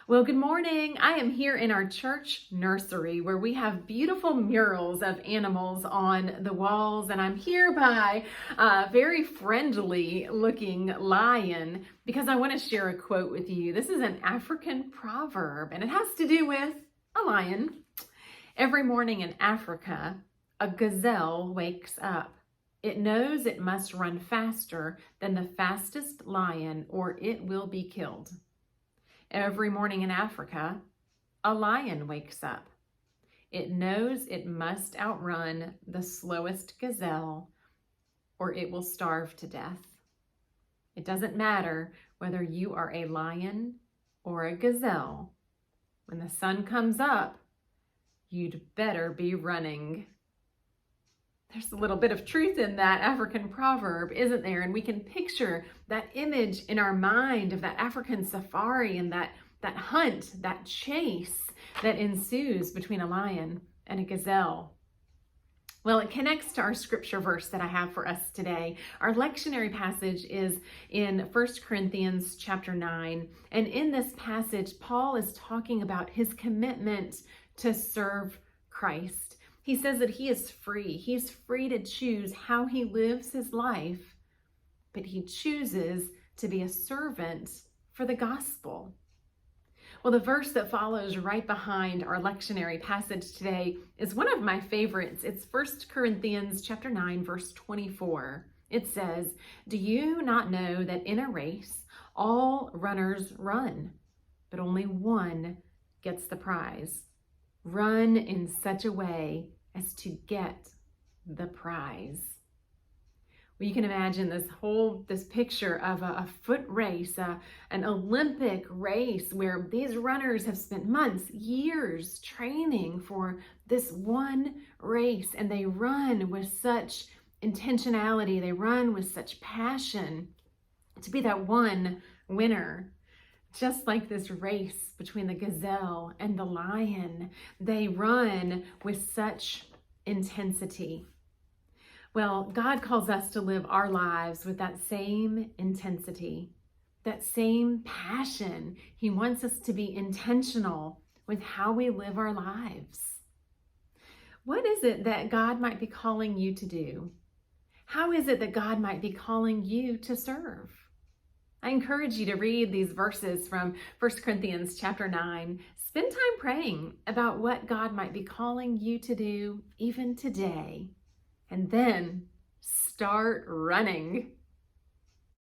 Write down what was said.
Well, good morning. I am here in our church nursery where we have beautiful murals of animals on the walls, and I'm here by a very friendly looking lion because I want to share a quote with you. This is an African proverb, and it has to do with a lion. Every morning in Africa, a gazelle wakes up. It knows it must run faster than the fastest lion or it will be killed. Every morning in Africa, a lion wakes up. It knows it must outrun the slowest gazelle or it will starve to death. It doesn't matter whether you are a lion or a gazelle. When the sun comes up, you'd better be running. There's a little bit of truth in that African proverb, isn't there? And we can picture that image in our mind of that African safari and that hunt, that chase that ensues between a lion and a gazelle. Well, it connects to our scripture verse that I have for us today. Our lectionary passage is in 1 Corinthians chapter 9. And in this passage, Paul is talking about his commitment to serve Christ. He says that he is free. He's free to choose how he lives his life, but he chooses to be a servant for the gospel. Well, the verse that follows right behind our lectionary passage today is one of my favorites. It's 1 Corinthians chapter 9, verse 24. It says, "Do you not know that in a race all runners run, but only one gets the prize? Run in such a way as to get the prize." Well, you can imagine this picture of a foot race, an Olympic race where these runners have spent months, years training for this one race, and they run with such intentionality, they run with such passion to be that one winner. Just like this race between the gazelle and the lion, they run with such intensity. Well, God calls us to live our lives with that same intensity, that same passion. He wants us to be intentional with how we live our lives. What is it that God might be calling you to do? How is it that God might be calling you to serve? I encourage you to read these verses from 1 Corinthians chapter 9. Spend time praying about what God might be calling you to do even today. And then start running.